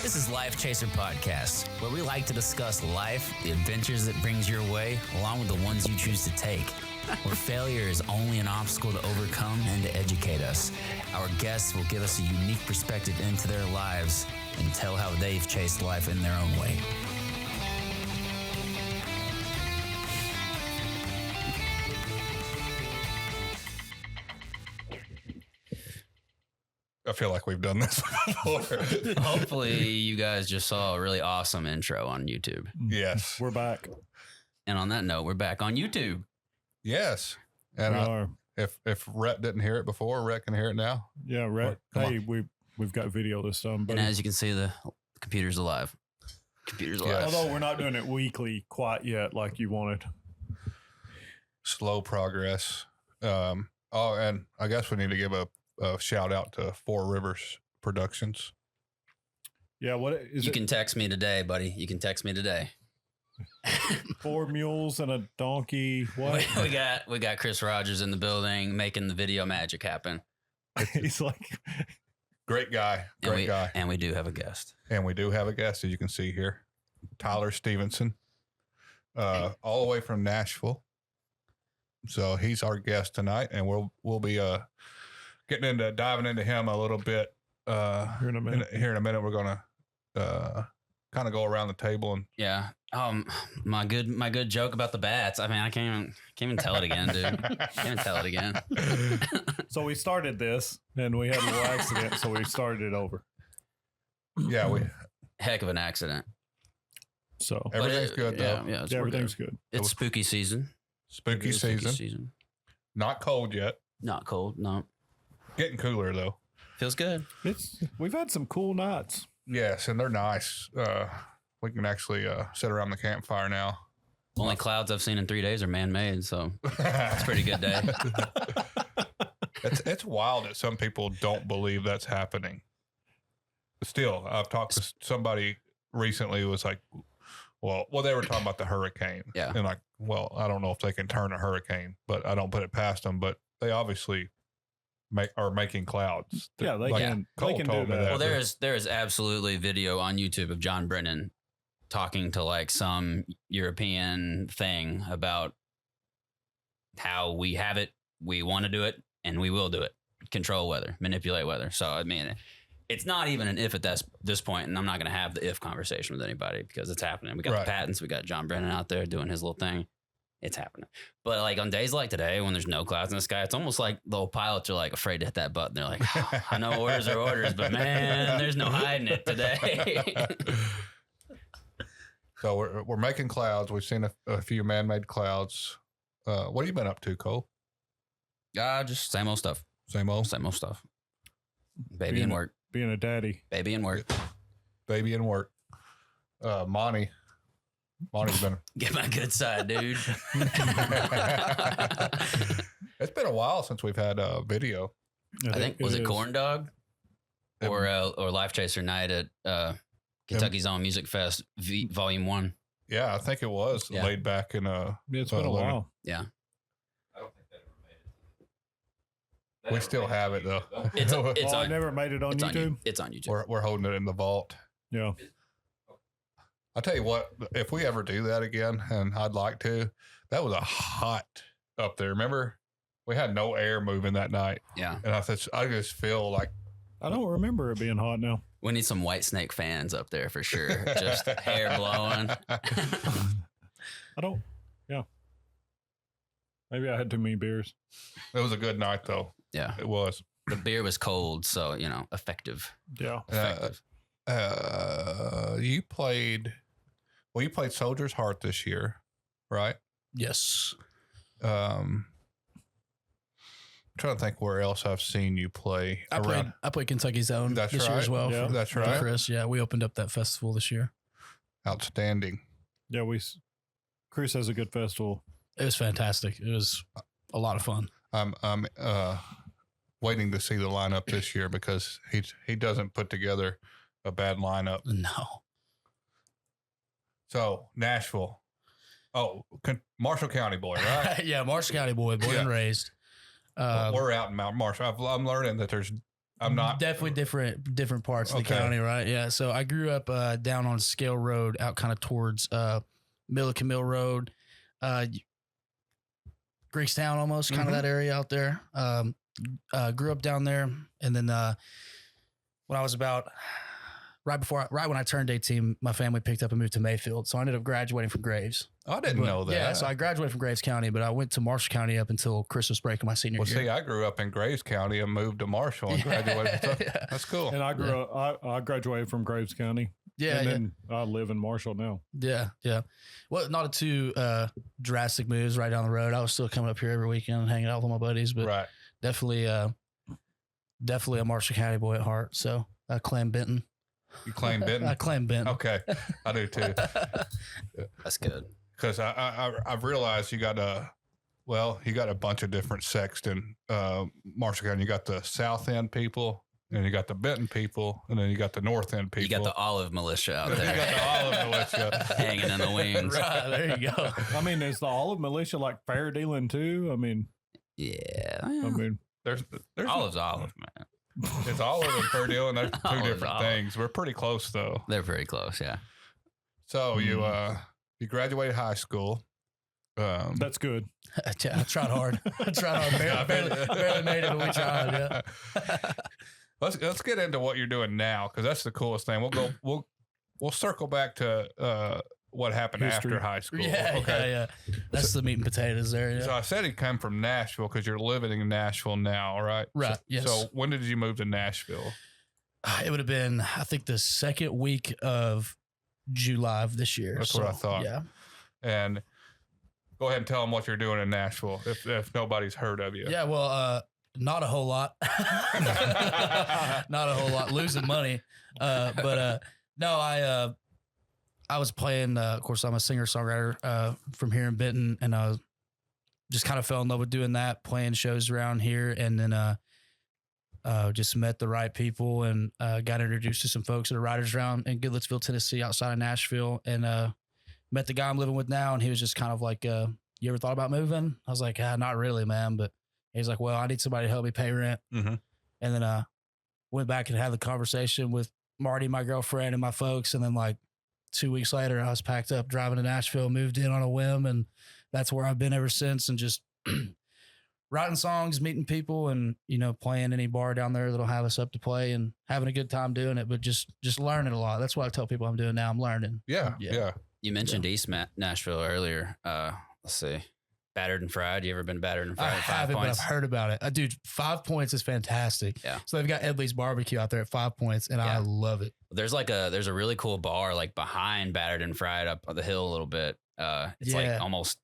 This is Lyfe Chaser Podcast, where we like to discuss life, the adventures it brings your way, along with the ones you choose to take. Where failure is only an obstacle to overcome and to educate us. Our guests will give us a unique perspective into their lives and tell how they've chased life in their own way. I feel like we've done this before. Hopefully you guys just saw a really awesome intro on YouTube. Yes. We're back. And on that note, we're back on YouTube. Yes. And We are. if Rhett didn't hear it before, Rhett can hear it now. Yeah, right. Come Hey, we've got video this time, but And as you can see, the computer's alive. Computer's alive. Yes. although we're not doing it weekly quite yet like you wanted. Slow progress. And I guess we need to give a shout out to Four Rivers Productions. Yeah, what is You it? can text me today, buddy. You can text me today. 4 mules and a donkey. What? we got Chris Rogers in the building making the video magic happen. He's like, Great guy. Great guy. And we do have a guest. And we do have a guest, as you can see here, Tyler Stevenson, all the way from Nashville. So he's our guest tonight, and we'll be diving into him a little bit here in a minute. Here in a minute, we're gonna kind of go around the table and Yeah. My good joke about the bats. I mean, I can't even tell it again, dude. Can't even tell it again. So we started this, and we had a little accident, so we started it over. yeah, Heck of an accident. So everything's good though. Yeah, yeah, everything's good. It's spooky season. Spooky season. Not cold yet. Not cold. No. Getting cooler though. Feels good. We've had some cool nights. Yes, and they're nice. We can actually sit around the campfire now. Only clouds I've seen in 3 days are man-made, so it's a pretty good day. It's wild that some people don't believe that's happening. Still, I've talked to somebody recently who was like, well, they were talking about the hurricane. Yeah. And like, well, I don't know if they can turn a hurricane, but I don't put it past them. But they obviously are making clouds. Yeah, they can. Cole They can told do me that. Well, there is absolutely video on YouTube of John Brennan talking to like some European thing about how we have it, we want to do it, and we will do it. Control weather, manipulate weather. So, I mean, it's not even an if at this point, and I'm not going to have the if conversation with anybody because it's happening. We got Right. the patents. We got John Brennan out there doing his little thing. It's happening. But like on days like today, when there's no clouds in the sky, it's almost like the old pilots are like afraid to hit that button. They're like, oh, I know orders are orders, but man, there's no hiding it today. So we're making clouds. We've seen a few man-made clouds. What have you been up to, Cole? Just same old stuff. Same old? Same old stuff. Baby and work. Being a daddy. Baby and work. Baby and work. Monty's been... Get my good side, dude. It's been a while since we've had a video. I think, was it is. Corn Dog or Lyfe Chaser Night at Kentucky's Own Music Fest Volume 1? Yeah, I think it was Yeah. laid back in It's been a while. Yeah. I don't think that ever made it. We still have it though. It's Oh, I on, never made it on it's on YouTube. It's on YouTube. We're holding it in the vault. Yeah. I'll tell you what, if we ever do that again, and I'd like to, that was a hot up there. Remember, we had no air moving that night. Yeah. And I just feel like, I don't remember it being hot now. We need some White Snake fans up there for sure. Just hair blowing. I don't. Yeah. Maybe I had too many beers. it was a good night though. Yeah. It was. The beer was cold, so, effective. Yeah. Effective. You played Soldier's Heart this year, right? Yes. Trying to think where else I've seen you play. I played Kentucky's Own That's this year right. as well. Yeah. That's For right. Chris. Yeah, we opened up that festival this year. Outstanding. Yeah. Chris has a good festival. It was fantastic. It was a lot of fun. I'm waiting to see the lineup this year because he doesn't put together a bad lineup. No. So Nashville, Marshall County boy, right? Yeah, Marshall County boy, born and raised. We're out in Mount Marshall. I'm learning that there's I'm not definitely different parts of the Okay. county, right? Yeah. So I grew up down on Scale Road, out kind of towards Milliken Mill Road, Greekstown, almost kind of that area out there. Grew up down there, and then when I was about right when I turned 18, my family picked up and moved to Mayfield. So I ended up graduating from Graves. I didn't know that. Yeah, so I graduated from Graves County, but I went to Marshall County up until Christmas break of my senior Well, year. see, I grew up in Graves County and moved to Marshall and graduated. So Yeah. that's cool. And I grew up. I graduated from Graves County. Yeah, and yeah. then I live in Marshall now. Yeah, yeah. Well, not too drastic moves right down the road. I was still coming up here every weekend and hanging out with my buddies, but Right. definitely a Marshall County boy at heart. So I claim Benton. You claim Benton? I claim Benton. Okay. I do too. That's good. Because I've realized you got a bunch of different sects in Marshall County. You got the South End people, and you got the Benton people, and then you got the North End people. You got the olive militia out You there got the olive militia. hanging in the wings. Right, there you go. I mean, is the olive militia like fair dealing too? I mean, Yeah. There's Olive's olive, man. It's olive and fair deal, and they're two Olive's different olive. things. We're pretty close though. They're very close, yeah. So you graduated high school. that's good. I tried hard. Barely made it, but we tried. Yeah. Let's get into what you're doing now, because that's the coolest thing. We'll circle back to what happened History. after high school. Yeah. That's the meat and potatoes there. Yeah. So I said he came from Nashville because you're living in Nashville now, right? Right, So, yes. So when did you move to Nashville? It would have been, I think, the second week of July of this year. That's what I thought. Yeah. And go ahead and tell them what you're doing in Nashville if nobody's heard of you. Yeah, well, not a whole lot. Not a whole lot. Losing money. But no, I was playing, of course, I'm a singer-songwriter from here in Benton, and I just kind of fell in love with doing that, playing shows around here, and then just met the right people and got introduced to some folks at a writers round in Goodlettsville, Tennessee, outside of Nashville, and met the guy I'm living with now, and he was just kind of like, you ever thought about moving? I was like, not really, man, but he's like, well, I need somebody to help me pay rent. Mm-hmm. And then went back and had the conversation with Marty, my girlfriend, and my folks. And then like 2 weeks later, I was packed up, driving to Nashville, moved in on a whim. And that's where I've been ever since. And just writing songs, meeting people, and, playing any bar down there that'll have us up to play and having a good time doing it. But just learning a lot. That's what I tell people I'm doing now. I'm learning. Yeah. You mentioned East Nashville earlier. Let's see. Battered and Fried. You ever been Battered and Fried? I at 5 haven't, but Points? I've heard about it. Dude, 5 Points is fantastic. Yeah. So they've got Edley's Barbecue out there at 5 Points, and I love it. There's a really cool bar like behind Battered and Fried up the hill a little bit. It's like almost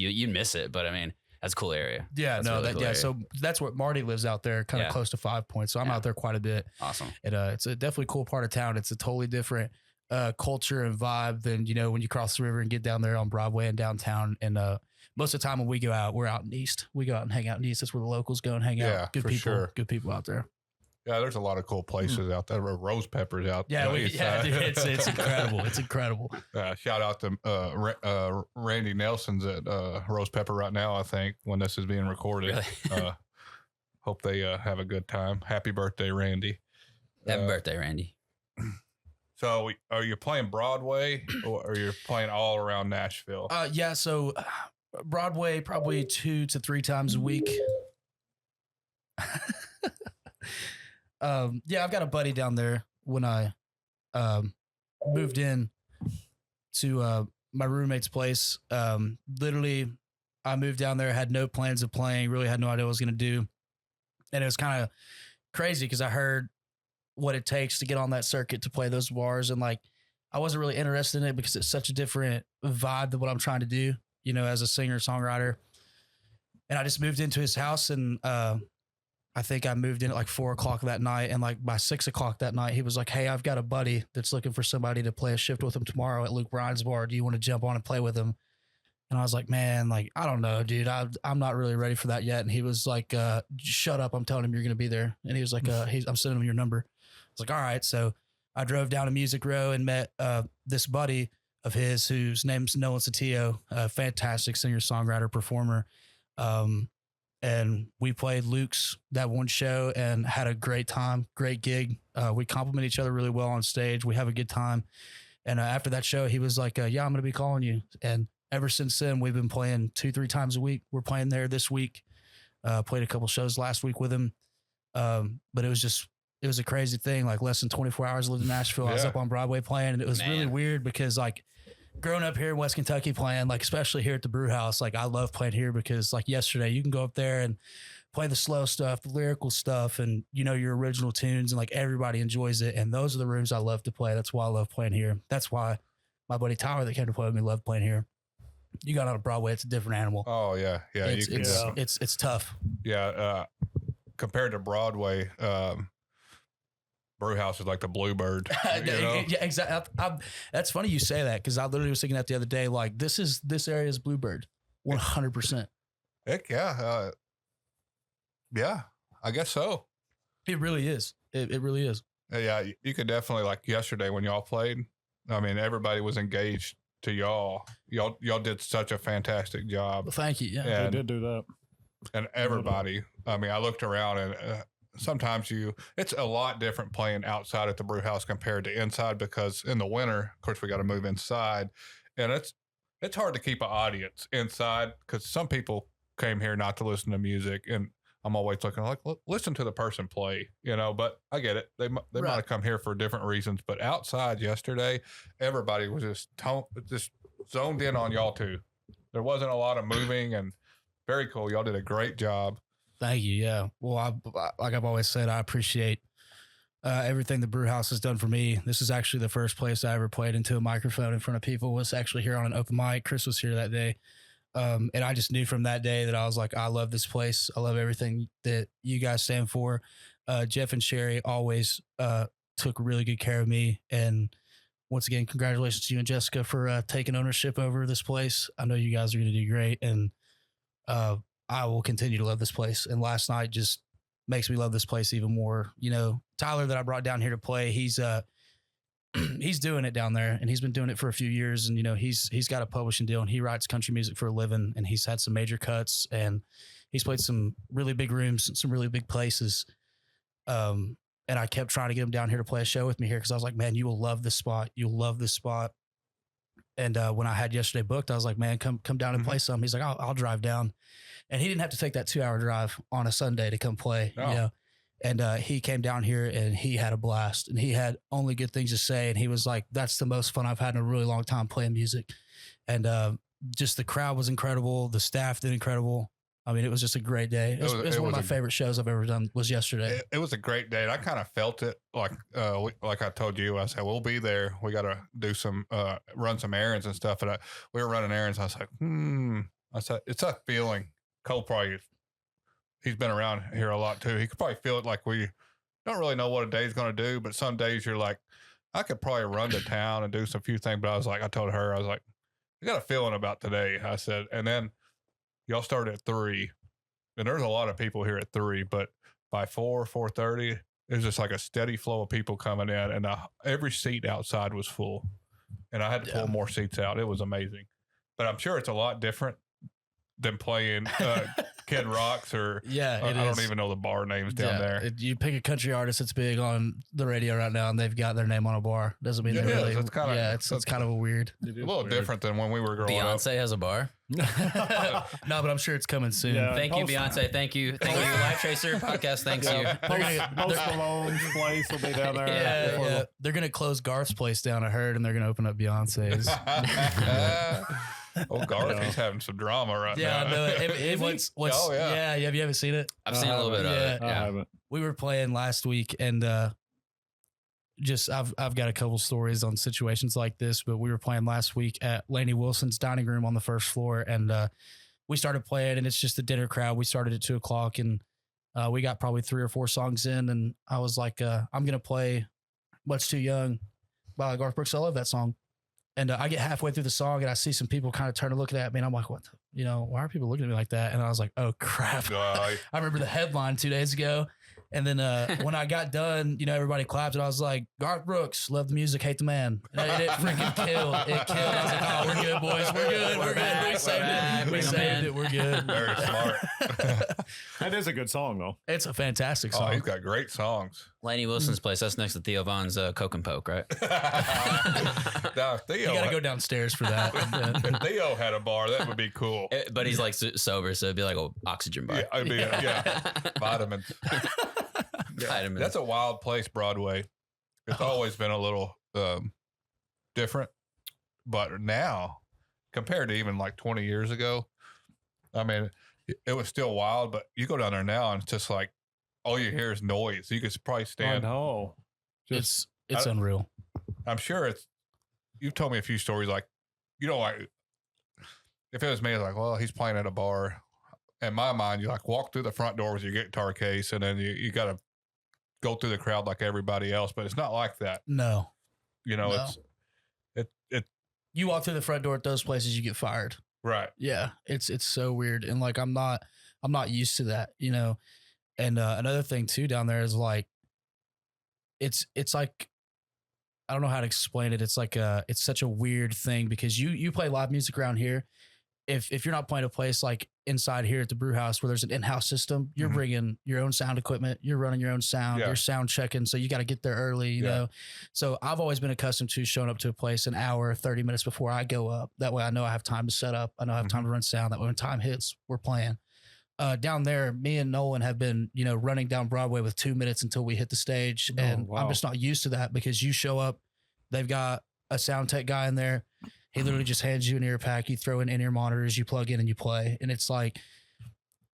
you'd miss it, but I mean that's a cool area. Yeah, That's no, really that cool yeah. area. So that's where Marty lives out there, kind of Yeah. close to 5 Points. So I'm Yeah. out there quite a bit. Awesome. And it's a definitely cool part of town. It's a totally different culture and vibe than when you cross the river and get down there on Broadway and downtown. And most of the time when we go out, we're out in East. We go out and hang out in East. That's where the locals go and hang Yeah, out. Good for people, sure. good people out there. Yeah, there's a lot of cool places out there. Rose Pepper's out Yeah, there. dude, it's incredible. It's incredible. Shout out to Randy Nelson's at Rose Pepper right now, I think, when this is being recorded. Really? Hope they have a good time. Happy birthday, Randy. Happy birthday, Randy. So are you playing Broadway or are you playing all around Nashville? Yeah, so Broadway probably 2 to 3 times a week. Yeah, I've got a buddy down there. When I moved in to my roommate's place, literally I moved down there, had no plans of playing, really had no idea what I was going to do. And it was kind of crazy because I heard what it takes to get on that circuit to play those bars. And like, I wasn't really interested in it because it's such a different vibe than what I'm trying to do, as a singer-songwriter. And I just moved into his house, and I think I moved in at like 4 o'clock that night. And like by 6 o'clock that night, he was like, hey, I've got a buddy that's looking for somebody to play a shift with him tomorrow at Luke Bryan's bar. Do you want to jump on and play with him? And I was like, man, like, I don't know, dude. I'm not really ready for that yet. And he was like, shut up. I'm telling him you're going to be there. And he was like, I'm sending him your number. I was like, all right. So I drove down to Music Row and met this buddy of his whose name's Nolan Satillo, a fantastic singer-songwriter, performer. and we played Luke's that one show and had a great time, great gig. We compliment each other really well on stage. We have a good time. And after that show, he was like, yeah, I'm going to be calling you. And ever since then, we've been playing 2-3 times a week. We're playing there this week. Played a couple shows last week with him. But it was a crazy thing. Like less than 24 hours, I lived in Nashville. I was up on Broadway playing, and it was really weird because like growing up here in West Kentucky playing, like especially here at the Brewhaus, like I love playing here because like yesterday you can go up there and play the slow stuff, the lyrical stuff, and you know, your original tunes, and like everybody enjoys it. And those are the rooms I love to play. That's why I love playing here. That's why my buddy Tyler that came to play with me loved playing here. You got on a Broadway, it's a different animal. Oh yeah. It's tough. Yeah. Compared to Broadway, Brewhaus is like the bluebird. You know? Yeah, exactly. That's funny you say that because I literally was thinking that the other day. Like this area is bluebird, 100%. Heck yeah. Yeah, I guess so. It really is. It really is. Yeah, you could definitely, like yesterday when y'all played, I mean, everybody was engaged to y'all. Y'all did such a fantastic job. Well, thank you. Yeah, They did do that. And everybody, I mean, I looked around and sometimes it's a lot different playing outside at the Brewhaus compared to inside because in the winter, of course, we got to move inside. And it's hard to keep an audience inside because some people came here not to listen to music, and I'm always looking like, listen to the person play, you know, but I get it. They might have come here for different reasons, but outside yesterday, everybody was just zoned in on y'all too. There wasn't a lot of moving, and very cool. Y'all did a great job. Thank you. Yeah. Well, like I've always said, I appreciate everything the Brewhaus has done for me. This is actually the first place I ever played into a microphone in front of people. Was actually here on an open mic. Chris was here that day. And I just knew from that day that I was like, I love this place. I love everything that you guys stand for. Jeff and Sherry always took really good care of me. And once again, congratulations to you and Jessica for taking ownership over this place. I know you guys are going to do great. And I will continue to love this place. And last night just makes me love this place even more. You know, Tyler that I brought down here to play, he's doing it down there, and he's been doing it for a few years. And, you know, he's got a publishing deal, and he writes country music for a living, and he's had some major cuts, and he's played some really big rooms, some really big places. And I kept trying to get him down here to play a show with me here because I was like, man, you will love this spot. You'll love this spot. And when I had yesterday booked, I was like, man, come down and play some. He's like, I'll drive down. And he didn't have to take that 2-hour drive on a Sunday to come play, you know. And he came down here and he had a blast, and he had only good things to say. And he was like, that's the most fun I've had in a really long time playing music. And just the crowd was incredible. The staff did incredible. I mean, it was just a great day. It was one of my favorite shows I've ever done was yesterday. It was a great day. And I kind of felt it like I told you, I said, we'll be there. We got to do some, run some errands and stuff. And we were running errands. I was like, I said, it's a feeling. Cole probably, he's been around here a lot too. He could probably feel it like we don't really know what a day's going to do, but some days you're like, I could probably run to town and do some few things. But I told her, I was like, I got a feeling about today. I said, and then y'all started at 3, and there's a lot of people here at 3, but by 4:30, there's just like a steady flow of people coming in, and every seat outside was full, and I had to pull more seats out. It was amazing, but I'm sure it's a lot different than playing Kid Rocks or I don't even know the bar names down there. You pick a country artist that's big on the radio right now, and they've got their name on a bar. Doesn't mean they're really. It's kind of it's kind of a weird. A little different than when we were growing up. Beyonce has a bar. No, but I'm sure it's coming soon. Yeah, thank you, Beyonce. Thank you, Lyfe Chaser Podcast. Thanks you. Post Malone's place will be down there. Yeah. They're gonna close Garth's place down, I heard, and they're gonna open up Beyonce's. Oh, Garth, he's having some drama right now. Yeah, I know it. Have you ever seen it? I've seen a little bit of it. I haven't. We were playing last week, and I've got a couple stories on situations like this, but we were playing last week at Laney Wilson's dining room on the first floor, and we started playing, and it's just a dinner crowd. We started at 2:00, and we got probably 3 or 4 songs in, and I was like, I'm gonna play "Much Too Young" by Garth Brooks. I love that song. And I get halfway through the song, and I see some people kind of turn to look at me, and I'm like, what? Why are people looking at me like that? And I was like, oh, crap. I remember the headline 2 days ago, And then when I got done, everybody clapped, and I was like, Garth Brooks, love the music, hate the man. And it freaking killed. It killed. I was like, oh, we're good, boys. We're good. We're good. We saved it. We saved it. We're good. Very smart. That is a good song, though. It's a fantastic song. Oh, he's got great songs. Laney Wilson's place. That's next to Theo Vaughn's Coke and Poke, right? Now, Theo, You got to go downstairs for that. if Theo had a bar, that would be cool. But he's like sober, so it'd be like an oxygen bar. Yeah, it'd be vitamins. Vitamins. That's a wild place, Broadway. It's always been a little different, but now, compared to even like 20 years ago, I mean, it was still wild. But you go down there now, and it's just like all you hear is noise. You could probably stand. I know. It's unreal. I'm sure it's. You've told me a few stories like, like if it was me, it's like, well, he's playing at a bar. In my mind, you like walk through the front door with your guitar case, and then you got to go through the crowd like everybody else. But it's not like that. No. No. It's You walk through the front door at those places, you get fired. right. Yeah, it's so weird, and like I'm not used to that, And another thing too down there is like, it's like, I don't know how to explain it. It's like it's such a weird thing because you play live music around here. If you're not playing a place like inside here at the Brewhaus where there's an in-house system, you're bringing your own sound equipment, you're running your own sound, you're sound checking. So you got to get there early, you know? So I've always been accustomed to showing up to a place an hour, 30 minutes before I go up. That way I know I have time to set up. I know I have time to run sound. That way when time hits, we're playing. Down there, me and Nolan have been, running down Broadway with 2 minutes until we hit the stage. And I'm just not used to that because you show up, they've got a sound tech guy in there. He literally just hands you an ear pack. You throw in in-ear monitors, you plug in and you play. And it's like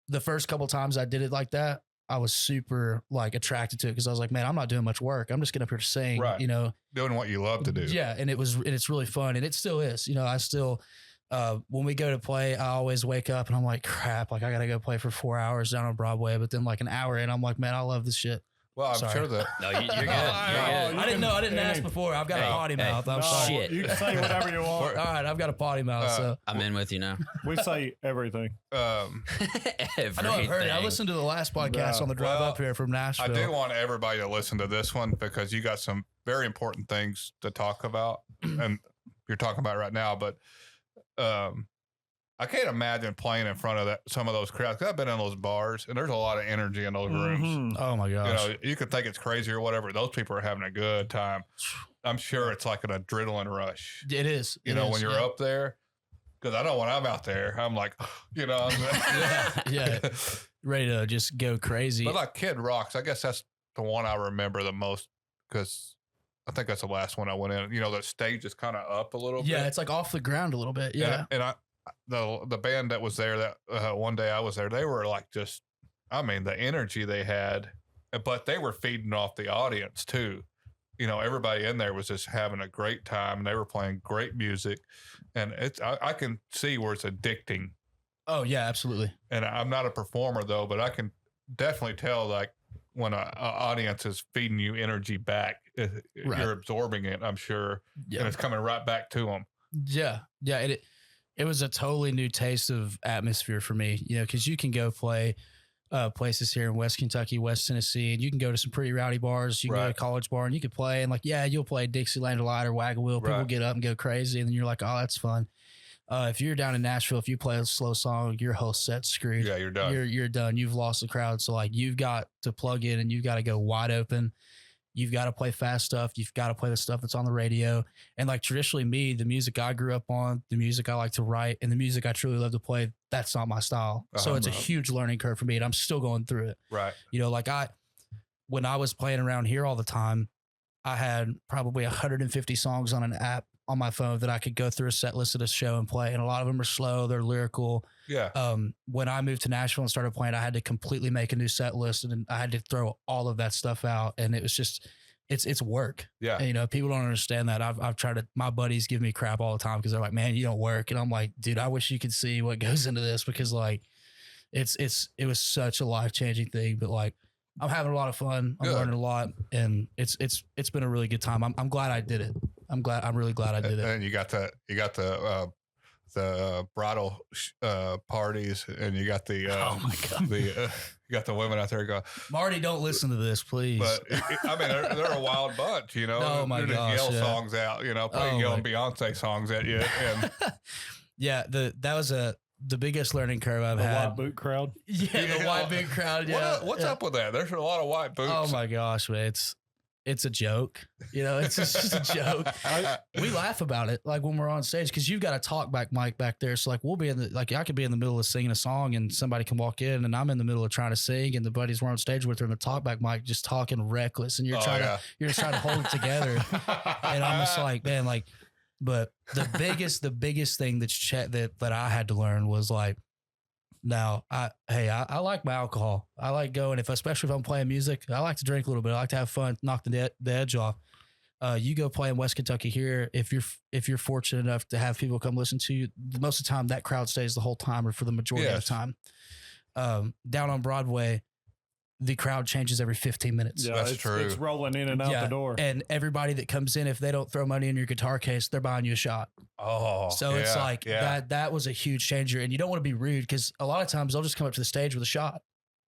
the first couple times I did it like that, I was super like attracted to it because I was like, man, I'm not doing much work. I'm just getting up here to sing, doing what you love to do. Yeah. And it's really fun. And it still is, I still, when we go to play, I always wake up and I'm like, crap, like I got to go play for 4 hours down on Broadway. But then like an hour in, I'm like, man, I love this shit. Well, I'm Sorry. sure that. No, you're good. You're good. I didn't know. I didn't ask before. I've got a potty mouth. I'm sorry. Shit. You can say whatever you All want. right, I've got a potty mouth. So I'm in with you now. We say everything. I know I've heard it. I listened to the last podcast on the drive up here from Nashville. I do want everybody to listen to this one because you got some very important things to talk about, and you're talking about it right now. But I can't imagine playing in front of some of those crowds. 'Cause I've been in those bars, and there's a lot of energy in those rooms. Oh my gosh! You could think it's crazy or whatever. Those people are having a good time. I'm sure it's like an adrenaline rush. It is. When you're up there, because I know when I'm out there, I'm like, yeah, ready to just go crazy. But like Kid Rocks, I guess that's the one I remember the most because I think that's the last one I went in. The stage is kind of up a little bit. Yeah, it's like off the ground a little bit. Yeah, and the band that was there that one day I was there, they were like the energy they had, but they were feeding off the audience too. Everybody in there was just having a great time, and they were playing great music, and I can see where it's addicting. Oh yeah, absolutely. And I'm not a performer though, but I can definitely tell like when an audience is feeding you energy back, you're absorbing it, I'm sure, and it's coming right back to them. Yeah. It was a totally new taste of atmosphere for me, because you can go play places here in West Kentucky, West Tennessee, and you can go to some pretty rowdy bars. You can go to a college bar and you can play, and you'll play Dixieland Delight or Wag a Wheel. People get up and go crazy, and then you're like, oh, that's fun. If you're down in Nashville, if you play a slow song, your whole set's screwed. Yeah, you're done. You're done. You've lost the crowd. So you've got to plug in and you've got to go wide open. You've got to play fast stuff. You've got to play the stuff that's on the radio. And traditionally the music I grew up on, the music I like to write, and the music I truly love to play, that's not my style. So it's a huge learning curve for me, and I'm still going through it. Right. When I was playing around here all the time, I had probably 150 songs on an app on my phone that I could go through a set list of a show and play. And a lot of them are slow. They're lyrical. Yeah. When I moved to Nashville and started playing, I had to completely make a new set list, and I had to throw all of that stuff out. And it was just, it's work. Yeah. And, people don't understand that. I've tried to, my buddies give me crap all the time because they're like, man, you don't work. And I'm like, dude, I wish you could see what goes into this because it was such a life-changing thing. But I'm having a lot of fun. I'm learning a lot, and it's been a really good time. I'm glad I did it. I'm really glad I did it. And you got the bridal parties, and you got the You got the women out there go, Marty, don't listen to this, please. but I mean, they're a wild bunch, you know. Oh, my they're just gosh, yell yeah. songs out, you know, Oh, yelling Beyonce songs at you. And Yeah, that was the biggest learning curve I've The had. white boot crowd. Yeah, the white boot crowd. Yeah, what's up with that? There's a lot of white boots. Oh my gosh, man, it's a joke. You know, it's just a joke. We laugh about it like when we're on stage because you've got a talk back mic back there. So like we'll be I could be in the middle of singing a song and somebody can walk in and I'm in the middle of trying to sing and the buddies we're on stage with are in the talk back mic just talking reckless and you're you're just trying to hold it together. And I'm just like, man, like, but the biggest thing that I had to learn was like, now, I like my alcohol. I like going, especially if I'm playing music, I like to drink a little bit. I like to have fun, knock the edge off. You go play in West Kentucky here. If you're fortunate enough to have people come listen to you, most of the time that crowd stays the whole time or for the majority of the time. Down on Broadway, the crowd changes every 15 minutes. Yeah, That's true. It's rolling in and out the door. And everybody that comes in, if they don't throw money in your guitar case, they're buying you a shot. Oh, So it's like that was a huge changer. And you don't want to be rude because a lot of times they'll just come up to the stage with a shot.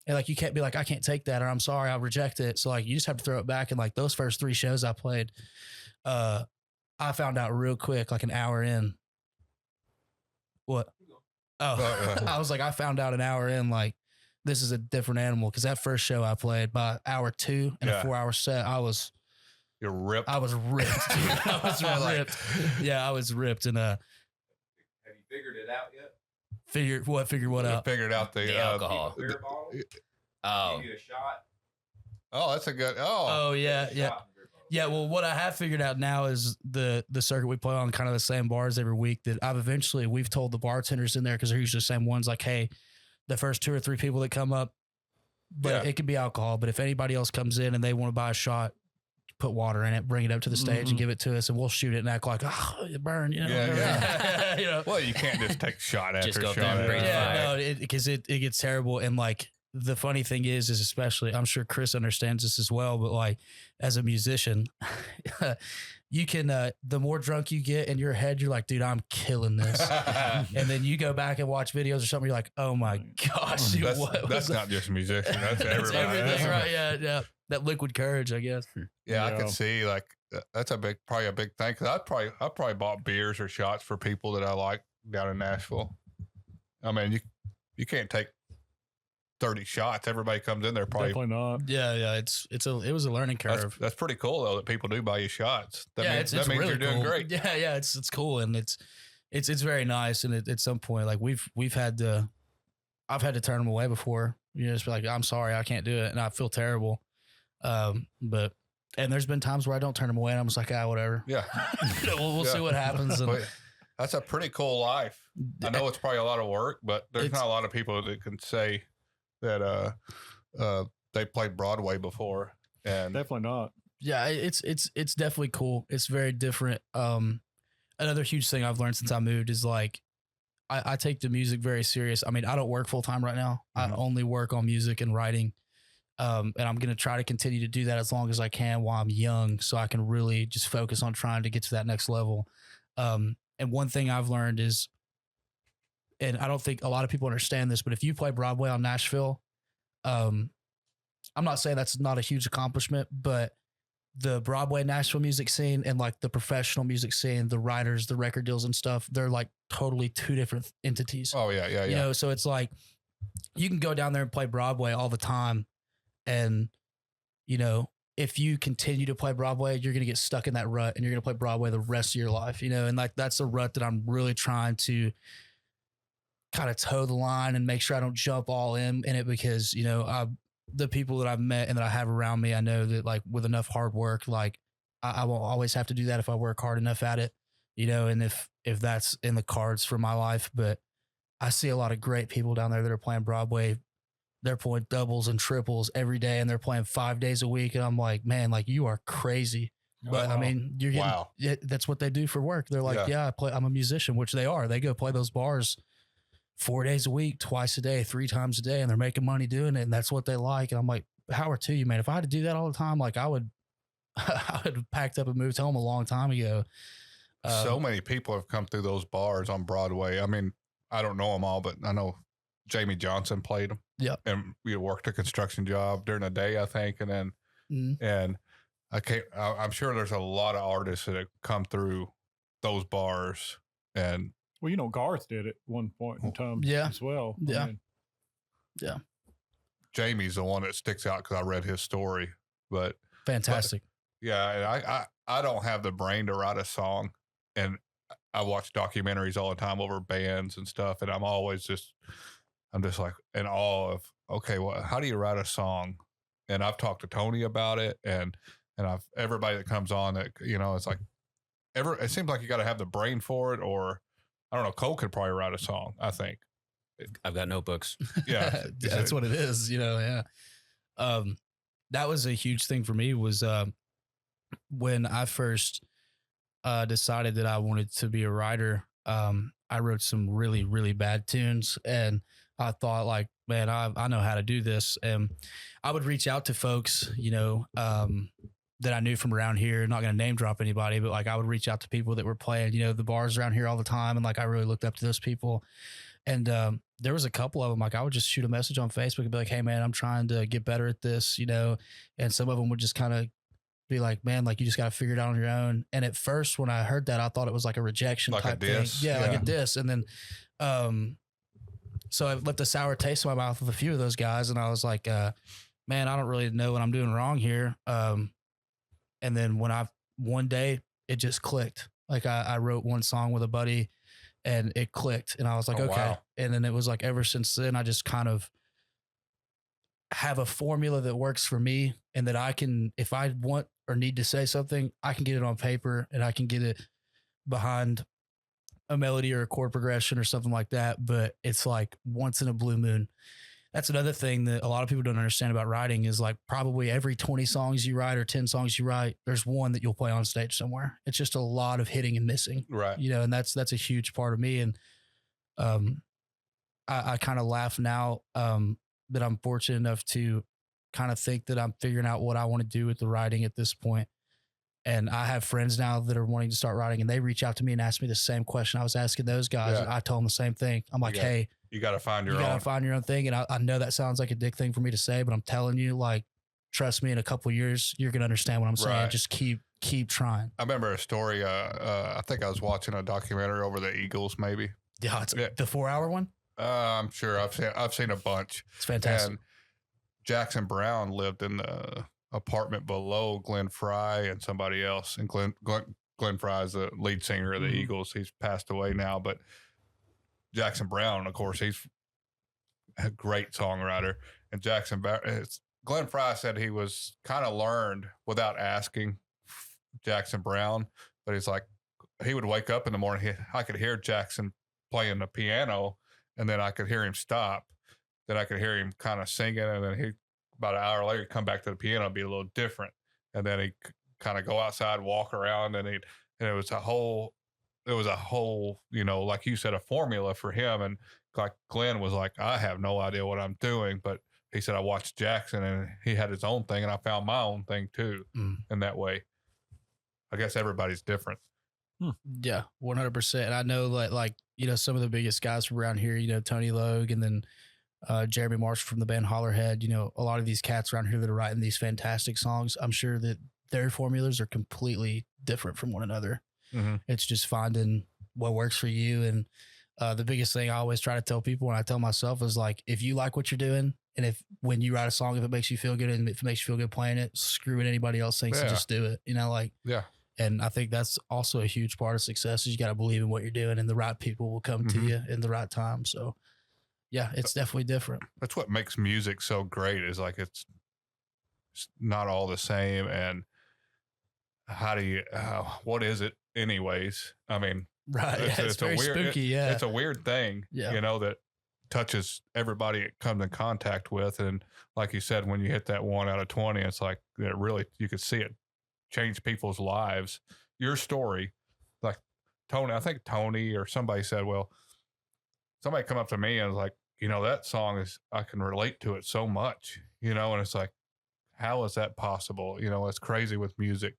And like you can't be like, I can't take that or I'm sorry, I'll reject it. So like you just have to throw it back. And like those first 3 shows I played, I found out real quick, like an hour in. What? Oh, I was like, I found out an hour in, like, this is a different animal. Cause that first show I played by hour 2 and a 4-hour set, you're ripped. I was ripped, dude. I was ripped. Yeah, I was ripped. And Have you figured it out yet? figured what out? Figured out the alcohol. Beer bottle? Oh, Give you a shot. Oh, that's a good. Oh yeah, Shot yeah. in the beer bottle. Yeah, well, what I have figured out now is the circuit we play on kind of the same bars every week that we've told the bartenders in there because they're usually the same ones like, hey, the first 2 or 3 people that come up, but it could be alcohol. But if anybody else comes in and they want to buy a shot, put water in it, bring it up to the stage and give it to us and we'll shoot it and act like, oh, it burned, you know? Yeah. You know? Well, you can't just take shot after Just go shot. up there and after breathe shot. fire. No, because it gets terrible. And like the funny thing is especially, I'm sure Chris understands this as well, but like as a musician, you can, the more drunk you get in your head, you're like, dude, I'm killing this. And then you go back and watch videos or something, you're like, oh my gosh, dude, That's not just musicians. That's everybody. That's everything, right? Yeah. That liquid courage, I guess. Yeah, I Yeah. could see like that's probably a big thing because I probably bought beers or shots for people that I like down in Nashville. I mean, you can't take 30 shots. Everybody comes in there probably. Definitely not. Yeah. It was a learning curve. That's pretty cool though that people do buy you shots. That means it's really really you're doing cool. great. Yeah, it's cool and it's very nice. And at some point, like I've had to turn them away before. You know, just be like, I'm sorry, I can't do it, and I feel terrible. And there's been times where I don't turn them away, and I'm just like, whatever. Yeah. We'll see what happens. And But that's a pretty cool life. I know it's probably a lot of work, but there's not a lot of people that can say that they played Broadway before. And Definitely not. yeah, it's definitely cool. It's very different. Another huge thing I've learned since I moved is like I take the music very serious. I mean, I don't work full time right now. I only work on music and writing. And I'm going to try to continue to do that as long as I can while I'm young so I can really just focus on trying to get to that next level. And one thing I've learned is, and I don't think a lot of people understand this, but if you play Broadway on Nashville, I'm not saying that's not a huge accomplishment, but the Broadway Nashville music scene and like the professional music scene, the writers, the record deals and stuff, they're like totally 2 different entities. Oh yeah. You know, so it's like you can go down there and play Broadway all the time. And, you know, if you continue to play Broadway, you're going to get stuck in that rut and you're going to play Broadway the rest of your life, you know, and like that's a rut that I'm really trying to kind of toe the line and make sure I don't jump all in it because, you know, the people that I've met and that I have around me, I know that like with enough hard work, like I won't always have to do that if I work hard enough at it, you know, and if that's in the cards for my life. But I see a lot of great people down there that are playing Broadway. They're playing doubles and triples every day and they're playing 5 days a week. And I'm like, man, like you are crazy. But I mean, you're getting, that's what they do for work. They're like, I'm a musician, which they are. They go play those bars 4 days a week, twice a day, 3 times a day, and they're making money doing it. And that's what they like. And I'm like, power to you, man. If I had to do that all the time, like I would have packed up and moved home a long time ago. So many people have come through those bars on Broadway. I mean, I don't know them all, but I know Jamie Johnson played them. Yep. And we worked a construction job during the day, I think. And then, and I'm sure there's a lot of artists that have come through those bars. And well, Garth did it one point in time as well. Yeah. Jamie's the one that sticks out because I read his story, but fantastic. And I don't have the brain to write a song, and I watch documentaries all the time over bands and stuff. And I'm just like in awe of, okay, well, how do you write a song? And I've talked to Tony about it, and everybody that comes on that, it's like it seems like you got to have the brain for it, or I don't know. Cole could probably write a song, I think. I've got notebooks. Yeah. That's what it is, yeah. That was a huge thing for me was when I first decided that I wanted to be a writer. I wrote some really, really bad tunes, and I thought like, man, I know how to do this. And I would reach out to folks, that I knew from around here, not going to name drop anybody, but like I would reach out to people that were playing, the bars around here all the time. And like, I really looked up to those people. And there was a couple of them, like I would just shoot a message on Facebook and be like, hey man, I'm trying to get better at this, and some of them would just kind of be like, man, like you just got to figure it out on your own. And at first when I heard that, I thought it was like a rejection like type a diss. thing. Yeah, like a diss. And then, so I left a sour taste in my mouth with a few of those guys. And I was like, man, I don't really know what I'm doing wrong here. And then one day it just clicked. Like I wrote one song with a buddy and it clicked, and I was like, okay. Wow. And then it was like, ever since then, I just kind of have a formula that works for me, and that I can, if I want or need to say something, I can get it on paper and I can get it behind a melody or a chord progression or something like that. But it's like once in a blue moon. That's another thing that a lot of people don't understand about writing is like probably every 20 songs you write or 10 songs you write, there's one that you'll play on stage somewhere. It's just a lot of hitting and missing. Right. And that's a huge part of me. And I kind of laugh now that I'm fortunate enough to kind of think that I'm figuring out what I want to do with the writing at this point. And I have friends now that are wanting to start writing, and they reach out to me and ask me the same question I was asking those guys. Yeah. And I told them the same thing. I'm like, hey, you got to find your own. You got to find your own thing. And I know that sounds like a dick thing for me to say, but I'm telling you, like, trust me, in a couple of years, you're going to understand what I'm saying. Right. Just keep trying. I remember a story. I think I was watching a documentary over the Eagles, maybe. Yeah, it's the 4-hour one. I'm sure I've seen a bunch. It's fantastic. And Jackson Brown lived in the apartment below Glenn Fry and somebody else. And Glenn Fry is the lead singer of the Eagles. He's passed away now, but Jackson Brown, of course, he's a great songwriter. And Glenn Fry said he was kind of learned without asking Jackson Brown, but he's like, he would wake up in the morning. I could hear Jackson playing the piano, and then I could hear him stop. Then I could hear him kind of singing, and then about an hour later, he'd come back to the piano, be a little different. And then he'd kind of go outside, walk around, and it was a whole, like you said, a formula for him. And like Glenn was like, I have no idea what I'm doing, but he said, I watched Jackson and he had his own thing, and I found my own thing too. In that way. I guess everybody's different. Yeah, 100%. And I know like, some of the biggest guys from around here, Tony Logue, and then Jeremy Marshall from the band Hollerhead, a lot of these cats around here that are writing these fantastic songs, I'm sure that their formulas are completely different from one another. Mm-hmm. It's just finding what works for you. And the biggest thing I always try to tell people, and I tell myself, is like, if you like what you're doing, and when you write a song, if it makes you feel good and if it makes you feel good playing it, screw what anybody else thinks and just do it. Yeah. And I think that's also a huge part of success is you got to believe in what you're doing, and the right people will come to you in the right time. So yeah, it's definitely different. That's what makes music so great, is like, it's not all the same. And how do you, what is it anyways? I mean, right. It's very weird, spooky. It's a weird thing, yeah. That touches everybody it comes in contact with. And like you said, when you hit that 1 out of 20, it's like, it really, you could see it change people's lives. Your story, like Tony, I think Tony or somebody said, well, somebody come up to me and was like, that song I can relate to it so much, and it's like, how is that possible? It's crazy with music.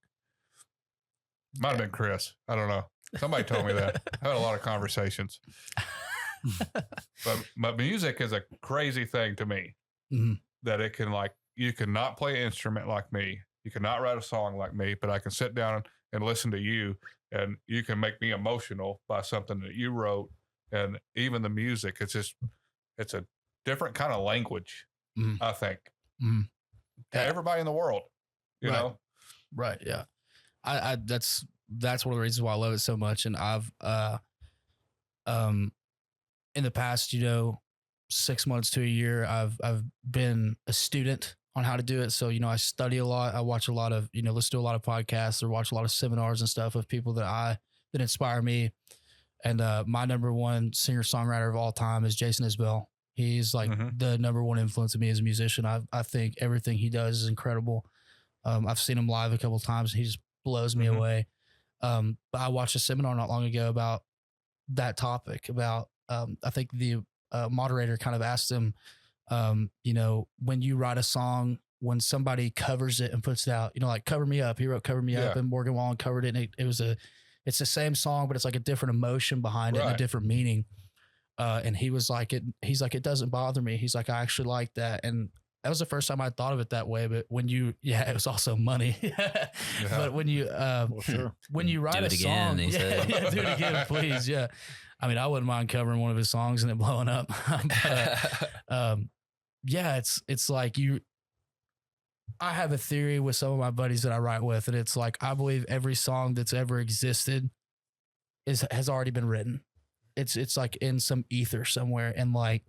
Might have been Chris. I don't know. Somebody told me that. I had a lot of conversations. But music is a crazy thing to me. Mhm. That it can, like, you cannot play an instrument like me. You cannot write a song like me, but I can sit down and listen to you, and you can make me emotional by something that you wrote. And even the music, it's a different kind of language, Mhm. I think. Mhm. To everybody in the world, you Right. know? Right. Yeah. I that's one of the reasons why I love it so much. And I've, in the past, 6 months to a year, I've been a student on how to do it. So, I study a lot. I watch a lot of, listen to a lot of podcasts or watch a lot of seminars and stuff of people that inspire me. And my number one singer-songwriter of all time is Jason Isbell. He's like the number one influence of me as a musician. I think everything he does is incredible. I've seen him live a couple of times. He just blows me away. But I watched a seminar not long ago about that topic, about, I think the moderator kind of asked him, when you write a song, when somebody covers it and puts it out, like Cover Me Up, he wrote Cover Me Up, and Morgan Wallen covered it. And it's the same song, but it's like a different emotion behind it and a different meaning. And he was like, he's like, it doesn't bother me. He's like, I actually like that. And that was the first time I thought of it that way. But when it was also money. But when you, when you write do it a again, song, he said. do it again, please. Yeah. I mean, I wouldn't mind covering one of his songs and it blowing up. But, it's like I have a theory with some of my buddies that I write with, and it's like, I believe every song that's ever existed has already been written. It's like in some ether somewhere. And like,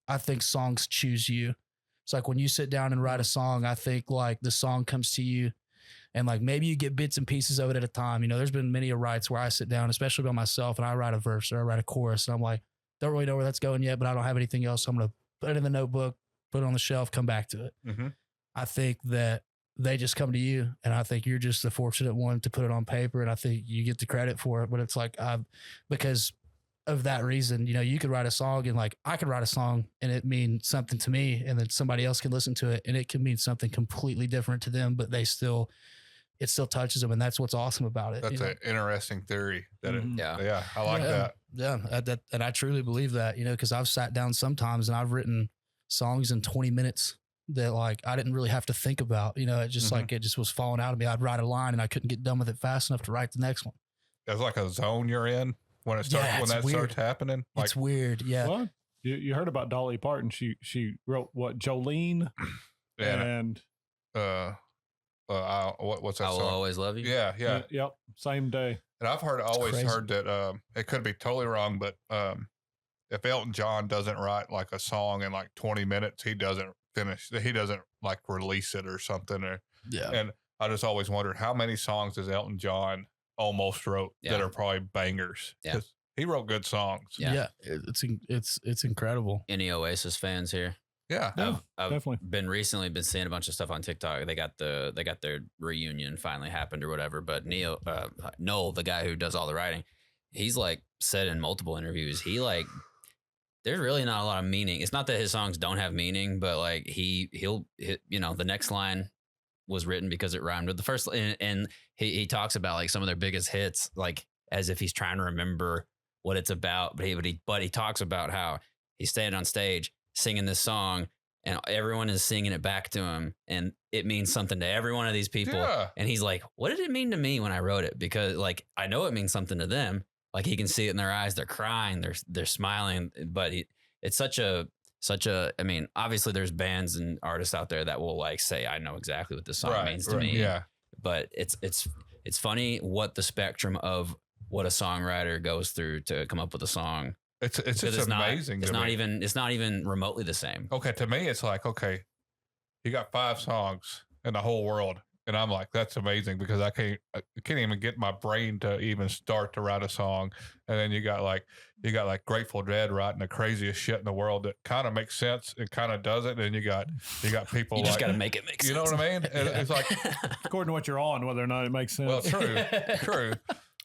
I think songs choose you. It's like when you sit down and write a song, I think like the song comes to you and like, maybe you get bits and pieces of it at a time. There's been many writes where I sit down, especially by myself, and I write a verse or I write a chorus and I'm like, don't really know where that's going yet, but I don't have anything else. So I'm going to put it in the notebook, put it on the shelf, come back to it. Mm-hmm. I think that they just come to you, and I think you're just the fortunate one to put it on paper, and I think you get the credit for it. But it's like, because of that reason, you could write a song, and like I could write a song and it means something to me, and then somebody else can listen to it and it can mean something completely different to them, but it still touches them, and that's what's awesome about it. That's an interesting theory. That I like that. Yeah, and I truly believe that, because I've sat down sometimes and I've written songs in 20 minutes that like I didn't really have to think about. It just like it just was falling out of me. I'd write a line and I couldn't get done with it fast enough to write the next one. It's like a zone you're in when it starts starts happening. Like, it's weird. Yeah. Well, you heard about Dolly Parton. She wrote what, Jolene? And what's that I Will song? Always Love You. Yeah. Yep, same day. And I've always heard that it could be totally wrong, but if Elton John doesn't write like a song in like 20 minutes, he doesn't finish. He doesn't like release it or something. And I just always wondered how many songs does Elton John almost wrote that are probably bangers. Yeah. He wrote good songs. Yeah. It's incredible. Any Oasis fans here? Yeah. I've definitely been seeing a bunch of stuff on TikTok. They got their reunion finally happened or whatever. But Noel, the guy who does all the writing, he's like said in multiple interviews, there's really not a lot of meaning. It's not that his songs don't have meaning, but like he'll the next line was written because it rhymed with the first, and he talks about like some of their biggest hits, like as if he's trying to remember what it's about. But he talks about how he's standing on stage singing this song and everyone is singing it back to him, and it means something to every one of these people. Yeah. And he's like, what did it mean to me when I wrote it? Because like, I know it means something to them. Like he can see it in their eyes. They're crying. They're smiling. But it's such a. I mean, obviously, there's bands and artists out there that will like say, "I know exactly what this song means to me." Yeah. But it's funny what the spectrum of what a songwriter goes through to come up with a song. It's amazing. It's not even remotely the same. Okay, to me, it's like, okay, you got 5 songs in the whole world. And I'm like, that's amazing because I can't even get my brain to even start to write a song. And then you got like Grateful Dead writing the craziest shit in the world that kind of makes sense. It kind of doesn't. And you got people you just got to make it make sense. You know what I mean? And it's like, according to what you're on, whether or not it makes sense. Well, true.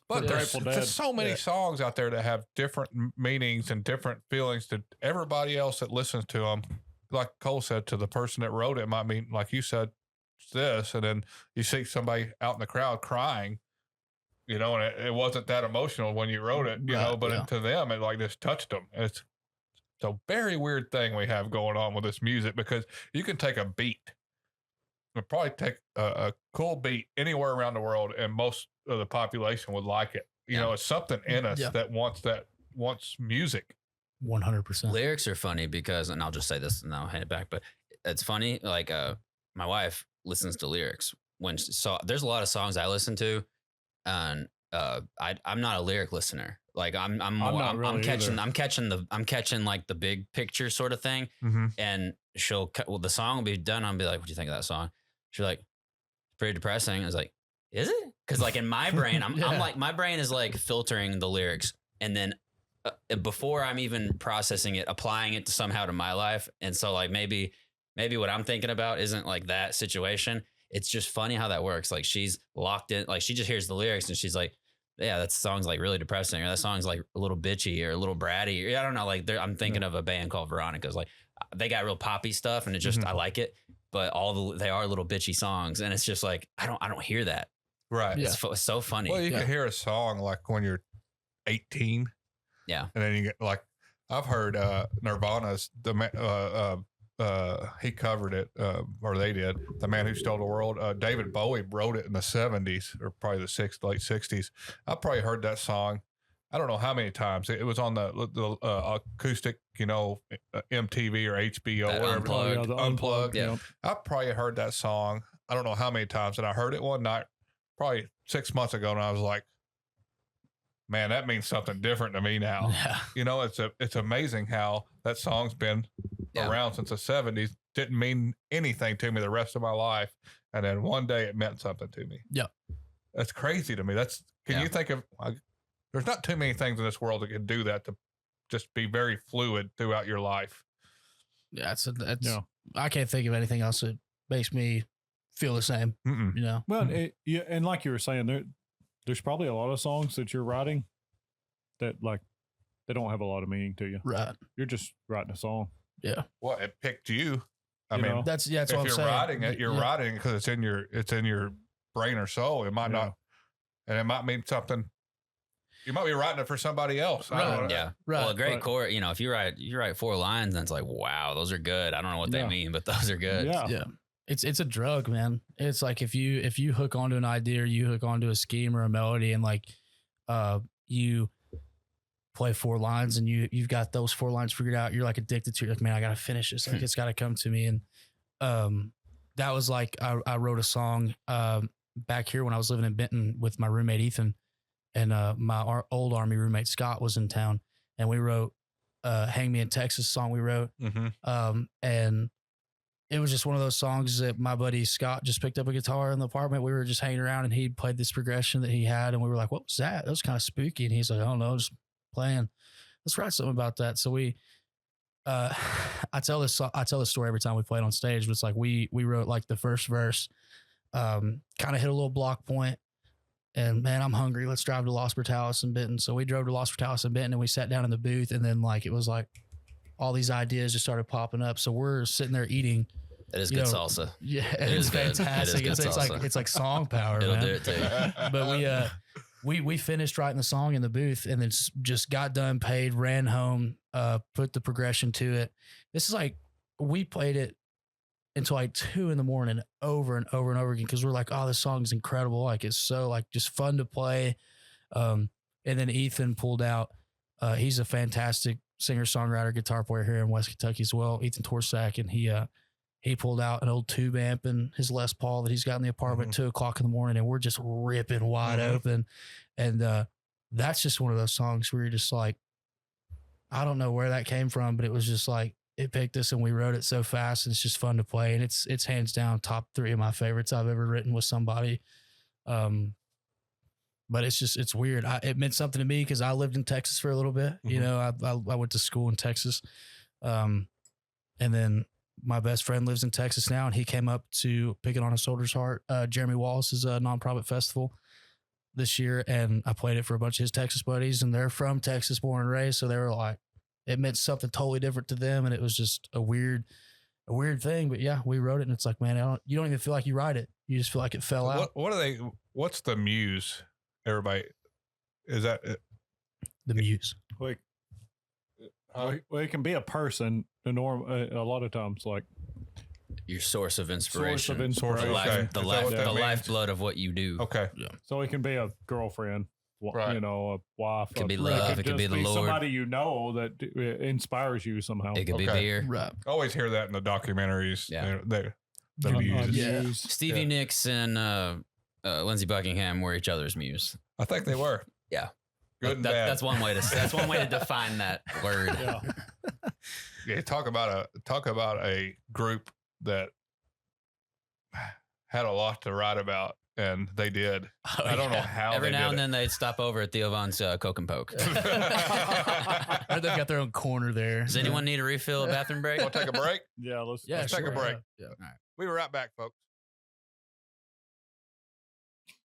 But there's so many songs out there that have different meanings and different feelings to everybody else that listens to them. Like Cole said, to the person that wrote it might mean, like you said, this, and then you see somebody out in the crowd crying, and it wasn't that emotional when you wrote it, but to them it like just touched them. So very weird thing we have going on with this music, because you can take a beat and probably take a cool beat anywhere around the world, and most of the population would like it. You know, it's something in us that wants music. 100%. Lyrics are funny because, and I'll just say this and I'll hand it back, but it's funny. Like, my wife listens to lyrics there's a lot of songs I listen to, and I'm not a lyric listener. Like I'm catching like the big picture sort of thing. Mm-hmm. And the song will be done. I'll be like, what do you think of that song? She's like, pretty depressing. I was like, is it? Cause like in my brain, I'm like, my brain is like filtering the lyrics, and then before I'm even processing it, applying it somehow to my life. And so like maybe what I'm thinking about isn't like that situation. It's just funny how that works. Like she's locked in, like she just hears the lyrics and she's like, yeah, that song's like really depressing, or that song's like a little bitchy or a little bratty. Or I don't know. Like I'm thinking of a band called Veronica's. Like they got real poppy stuff, and it just I like it. But they are little bitchy songs, and it's just like I don't hear that. Right. It's so funny. Well, you can hear a song like when you're 18. Yeah. And then you get like, I've heard Nirvana's he covered it, or they did, The Man Who Stole the World. David Bowie wrote it in the 70s, or probably the late 60s. I probably heard that song, I don't know how many times. It was on the acoustic, MTV or HBO, That whatever. Unplugged. Yeah. I probably heard that song, I don't know how many times. And I heard it one night, probably 6 months ago, and I was like, man, that means something different to me now. Yeah. It's amazing how that song's been around since the 70s. Didn't mean anything to me the rest of my life, and then one day it meant something to me. Yeah. That's crazy to me. Can you think of, there's not too many things in this world that can do that, to just be very fluid throughout your life. Yeah, I can't think of anything else that makes me feel the same. Mm-mm. Well, and like you were saying, there's probably a lot of songs that you're writing that like they don't have a lot of meaning to you. Right. You're just writing a song. Yeah. Well, it picked you. I You mean, know? That's if what I'm you're saying. writing it, you're writing it because it's in your brain or soul. It might not, and it might mean something. You might be writing it for somebody else. I don't know. Yeah. Right. Well, a great chord, if you write 4 lines, and it's like, wow, those are good. I don't know what they mean, but those are good. Yeah. Yeah. It's a drug, man. It's like if you hook onto an idea, or you hook onto a scheme or a melody, and like you play 4 lines and you've got those 4 lines figured out, you're like addicted to it. Like, man, I gotta finish this. Like it's gotta come to me. And that was like I wrote a song back here when I was living in Benton with my roommate Ethan, and my old Army roommate Scott was in town, and we wrote "Hang Me in Texas" song we wrote. And it was just one of those songs that my buddy Scott just picked up a guitar in the apartment. We were just hanging around, and he played this progression that he had, and we were like, "What was that? That was kind of spooky." And he's like, "I don't know, just playing. Let's write something about that." So we, I tell this story every time we play it on stage, but it's like we wrote like the first verse, kind of hit a little block point, and man, I'm hungry. Let's drive to Los Brutales and Benton. So we drove to Los Brutales and Benton, and we sat down in the booth, and then like it was like all these ideas just started popping up. So we're sitting there eating. It is good salsa. Yeah, It it's is good. fantastic. It is good salsa. It's like song power. It'll man. do it too. But we finished writing the song in the booth, and then just got done, paid, ran home, put the progression to it. This is like we played it until like 2 a.m. over and over and over again, because we're like, oh, this song is incredible. Like it's so like just fun to play. And then Ethan pulled out. He's a fantastic singer-songwriter, guitar player here in West Kentucky as well, Ethan Torsak, and he pulled out an old tube amp and his Les Paul that he's got in the apartment at 2 o'clock in the morning, and we're just ripping wide open. And that's just one of those songs where you're just like, I don't know where that came from, but it was just like, it picked us and we wrote it so fast, and it's just fun to play. And it's hands down top 3 of my favorites I've ever written with somebody. But it's weird. It meant something to me because I lived in Texas for a little bit. I went to school in Texas. And then my best friend lives in Texas now, and he came up to Pick It On a Soldier's Heart, Jeremy Wallace's non-profit festival this year. And I played it for a bunch of his Texas buddies, and they're from Texas, born and raised. So they were like, it meant something totally different to them. And it was just a weird thing. But yeah, we wrote it, and it's like, man, you don't even feel like you write it. You just feel like it fell out. What's the muse? Everybody, is that it? The muse. Like, Well, it can be a person. A lot of times, like Your source of inspiration. source of inspiration. Okay. The Is that what that means? lifeblood of what you do. Okay. So it can be a girlfriend, Right. you know, a wife. It could be a- love, it could be just the Lord. somebody you know that inspires you somehow. It could be Okay. beer. Right. I always hear that in the documentaries. Yeah. The muse. Yeah. Stevie Yeah. Nicks and Lindsey Buckingham were each other's muse. I think they were. Yeah. Good and bad. That's one way to define that word. Yeah. Yeah, talk about a group that had a lot to write about, and they did. I don't know how Every they now did and it. then they'd stop over at Theo Von's Coke and Poke. Or they've got their own corner there. Does anyone need a refill, a bathroom break? Want to take a break? Yeah. Let's Let's take a sure, break. Yeah. We were right back, folks.